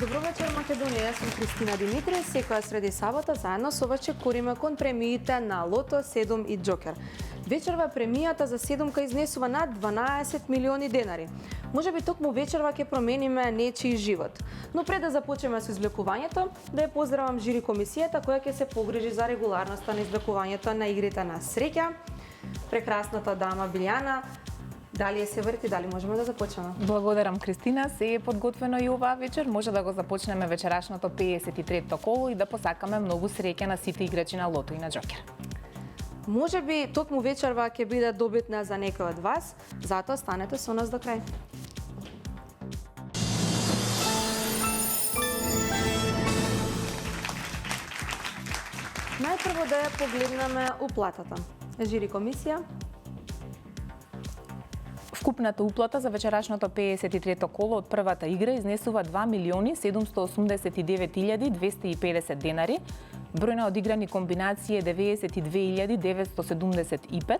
Добро вечер, Македонија. Јас сум Кристина Димитри. Секоја среди сабота заедно со вас чекориме кон премиите на Лото, 7 и Джокер. Вечерва премијата за 7 изнесува над 12 милиони денари. Може би токму вечерва ќе промениме нечiji живот. Но пред да започнеме со извлекувањето, да ја поздравам жири комисијата која ќе се погрижи за регуларноста на извлекувањето на игрите на среќа. Прекрасната дама Билјана, дали се врти, дали можеме да започнеме? Благодарам, Кристина. Се е подготвено и оваа вечер. Може да го започнеме вечерашното 53-то коло и да посакаме многу среќа на сите играчи на Лото и на Джокер. Може би токму вечерва ќе биде добитна за некој од вас, затоа станете со нас до крај. Најпрво да ја погледнеме уплатата. Жири комисија. Вкупната уплата за вечерашното 53-то коло од првата игра изнесува 2.789.250 денари. Број на одиграни комбинации е 92.975.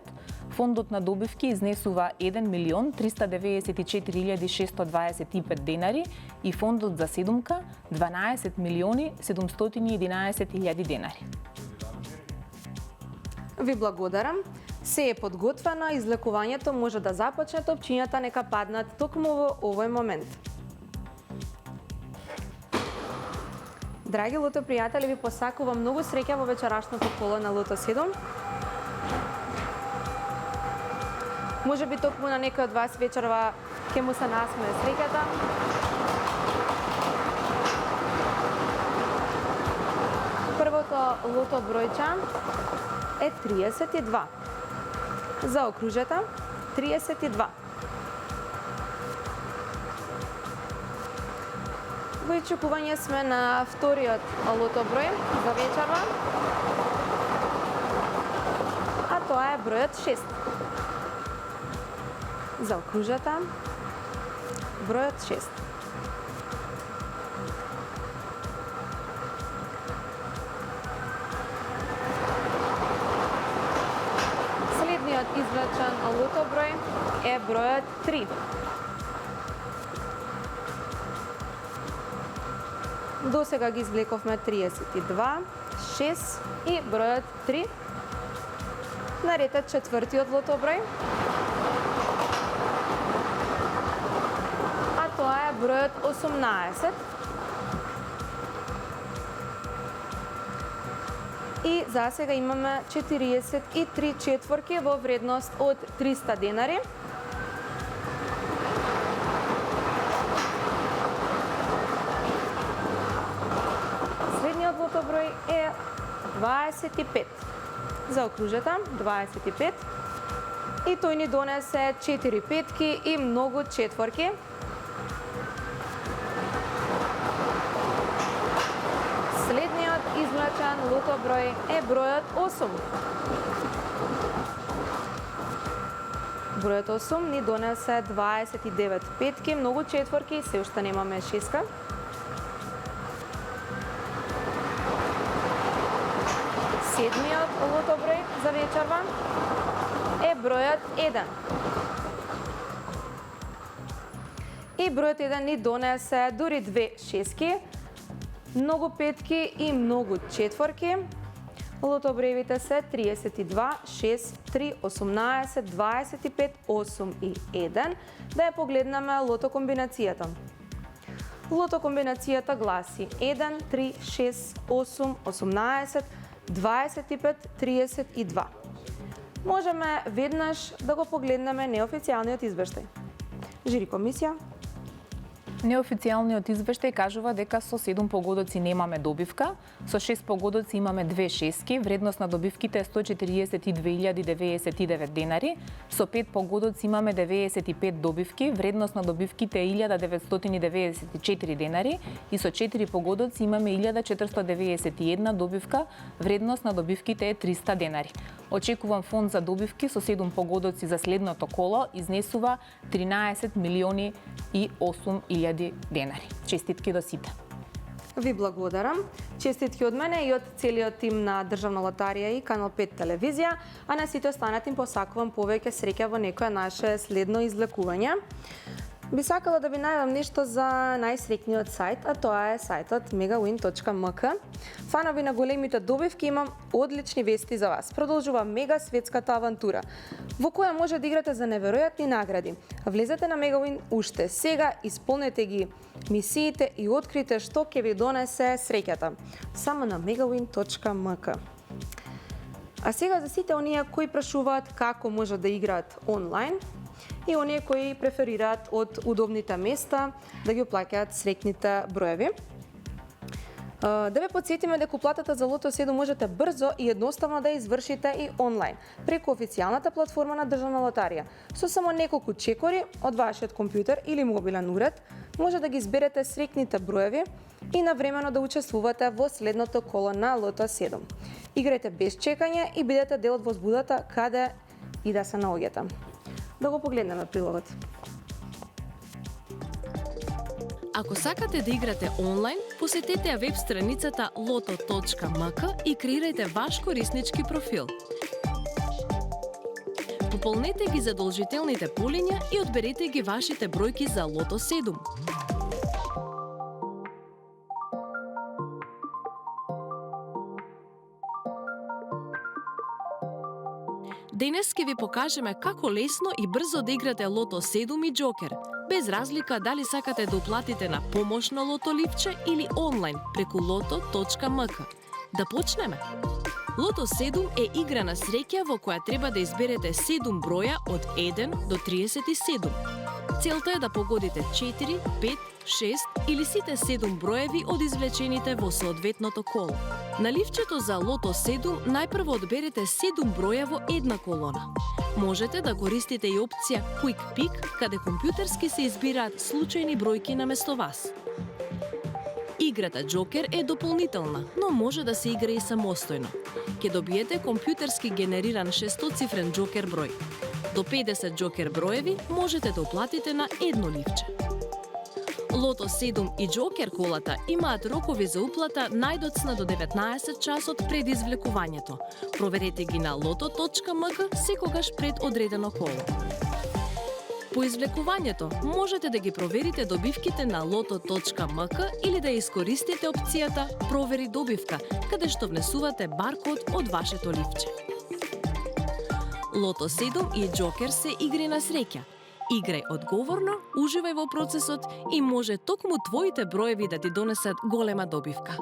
Фондот на добивки изнесува 1.394.625 денари и фондот за седумка 12.711.000 денари. Ви благодарам. Се е подготвено, излекувањето може да започне, топчињата нека паднат токму во овој момент. Драги Лото пријатели, ви посакувам многу среќа во вечерашното коло на Лото 7. Може би токму на некој од вас вечерва ќе му се насмее среќата. Првото лото бројча е 32. Заокружете 32. Во очекување сме на вториот лото број за вечерва, а тоа е бројот 6. Заокружете бројот 6. Извлечен лото број е бројот 3. До сега ги извлековме 32, 6 и бројот 3. Наред е четвртиот лото број, а тоа е бројот 18. И за сега имаме 43 четворки во вредност од 300 денари. Следниот лото број е 25. Заокружете 25. И тој ни донесе 4 петки и многу четворки. Следниот извлечен лото број е бројот 8. Бројот 8 ни донесе 29 петки, многу четворки, се уште немаме шеска. Седмиот лото број за вечерва е бројот 1. И бројот 1 ни донесе дури 2 шески, многу петки и многу четворки. Лото броевите се 32, 6, 3, 18, 25, 8 и 1. Да ја погледнеме лото комбинацијата. Лото комбинацијата гласи 1, 3, 6, 8, 18, 25, 32. Можеме веднаш да го погледнеме неофицијалниот извештај. Жири комисија. Неофицијалниот извештај кажува дека со 7 погодоци немаме добивка, со 6 погодоци имаме 2 шески, вредност на добивките е 142.099 денари, со 5 погодоци имаме 95 добивки, вредност на добивките е 1994 денари и со 4 погодоци имаме 1491 добивка, вредност на добивките е 300 денари. Очекуван фонд за добивки со 7 погодоци за следното коло изнесува 13.008.000 денари. Честитки до сите. Ви благодарам. Честитки од мене и од целиот тим на Државна лотарија и Канал 5 телевизија, а на сите останати им посакувам повеќе среќа во некое наше следно излекување. Би сакала да ви најавам нешто за најсреќниот сајт, а тоа е сајтот megawin.mk. Фанови на големите добивки, имам одлични вести за вас. Продолжува мега светската авантура, во која може да играте за неверојатни награди. Влезете на Megawin уште сега, исполнете ги мисиите и открите што ќе ви донесе среќата. Само на megawin.mk. А сега за сите оние кои прашуваат како може да играат онлайн, и оние кои преферираат од удобните места да ги оплаќаат среќните броеви. Да ве подсетиме дека уплатата за Лото 7 можете брзо и едноставно да извршите и онлайн, преку официјалната платформа на Државна лотарија. Со само неколку чекори од вашиот компјутер или мобилен уред, може да ги изберете среќните броеви и навремено да учествувате во следното коло на Лото 7. Играјте без чекање и бидете дел од возбудата каде и да се наоѓате. Да го погледнеме прилогот. Ако сакате да играте онлайн, посетете ја веб страницата loto.mk и креирајте ваш кориснички профил. Пополнете ги задолжителните полиња и одберете ги вашите бројки за Лото 7. Денес ќе ви покажеме како лесно и брзо да играте Лото 7 и Джокер, без разлика дали сакате да уплатите на помошно лото ливче или онлайн преку loto.mk. Да почнеме! Лото 7 е игра на среќа во која треба да изберете 7 броја од 1 до 37. Целта е да погодите 4, 5, 6 или сите 7 броеви од извлечените во соодветното коло. На ливчето за Лото 7 најпрво одберете 7 броја во една колона. Можете да користите и опција Quick Pick, каде компјутерски се избираат случајни бројки наместо вас. Играта Джокер е дополнителна, но може да се игра и самостојно. Ќе добиете компјутерски генериран шестоцифрен Джокер број. До 50 Джокер броеви можете да уплатите на едно ливче. Лото 7 и Джокер колата имаат рокови за уплата најдоцна до 19 часот пред извлекувањето. Проверете ги на loto.mk секогаш пред одредено коло. По извлекувањето можете да ги проверите добивките на loto.mk или да искористите опцијата Провери добивка, каде што внесувате баркод од вашето ливче. Лото 7 и Джокер се игри на среќа. Играј одговорно, уживај во процесот и може токму твоите броеви да ти донесат голема добивка.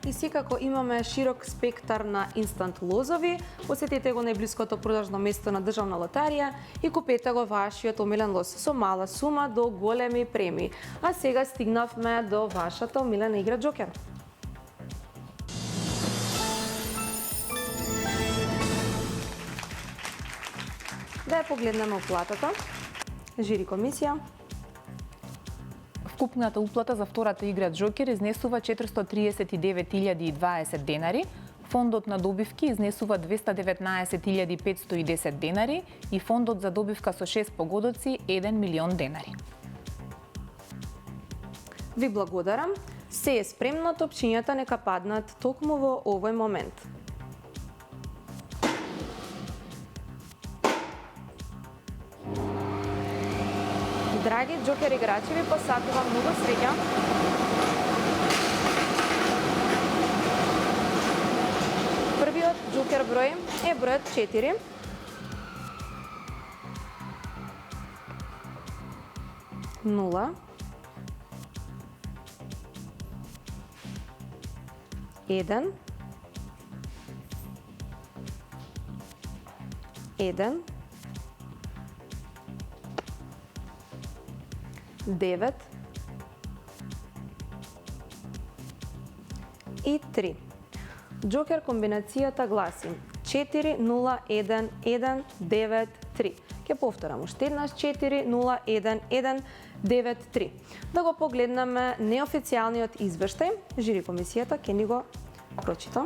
И секако имаме широк спектар на инстант лозови. Посетете го најблиското продажно место на Државна лотарија и купете го вашиот омилен лоз со мала сума до големи премии. А сега стигнавме до вашата омилена игра Джокер. Да ја погледнеме уплатата. Жири комисија. Вкупната уплата за втората игра Джокер изнесува 439.020 денари, фондот на добивки изнесува 219.510 денари и фондот за добивка со 6 погодоци 1 милион денари. Ви благодарам. Се е спремно, топчињата нека паднат токму во овој момент. Драги Джокер играчи, ви посакувам многу среќа. Првиот Джокер број е бројот 4. Нула. 1. 1. 9 и 3. Джокер комбинацијата гласи 4-0-1-1-9-3. Ќе повторам уште еднаш 4-0-1-1-9-3. Да го погледнеме неофицијалниот извештај. Жири комисијата ќе ни го прочита.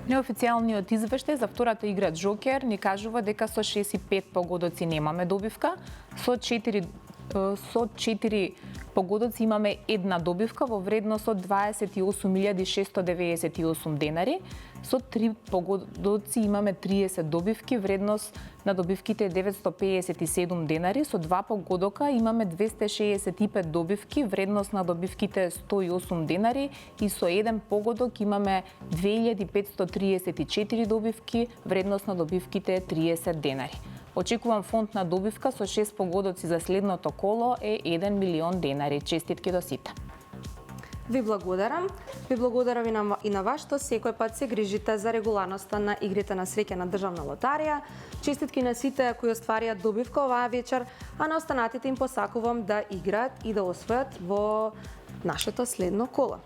Неофицијалниот извештај за втората игра Джокер ни кажува дека со 6 и 5 погодоци немаме добивка, со 4 со 4 погодоци имаме една добивка во вредност од 28.698 денари. Со 3 погодоци имаме 30 добивки, вредност на добивките е 957 денари. Со 2 погодока имаме 265 добивки, вредност на добивките е 108 денари. И со 1 погодок имаме 2534 добивки, вредност на добивките е 30 денари. Очекувам фонд на добивка со 6 погодоци за следното коло е 1 милион денари. Честитки до сите. Ви благодарам. Ви благодарам и на вас што секој пат се грижите за регуларноста на игрите на среќа на Државна лотарија. Честитки на сите кои остварија добивка оваа вечер, а на останатите им посакувам да играат и да освојат во нашето следно коло.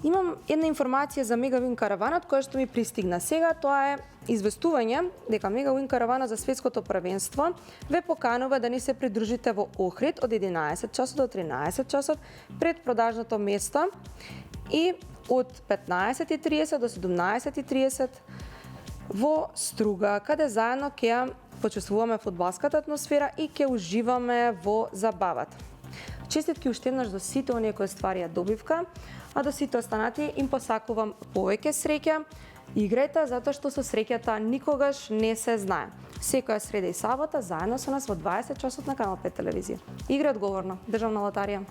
Имам една информација за Мегавин караванот која што ми пристигна сега. Тоа е известување дека Мегавин каравана за светското првенство ве поканува да ни се придружите во Охрид од 11 часот до 13 часот пред продажното место и од 15:30 до 17:30 во Струга, каде заедно ќе почувствуваме фудбалската атмосфера и ќе уживаме во забавата. Честитки уште еднаш до сите оние кои стварија добивка, а до сите останати им посакувам повеќе среќа. Играјте затоа што со среќата никогаш не се знае. Секоја среда и сабота заедно со нас во 20 часот на Канал 5 телевизија. Играј одговорно. Државна лотарија.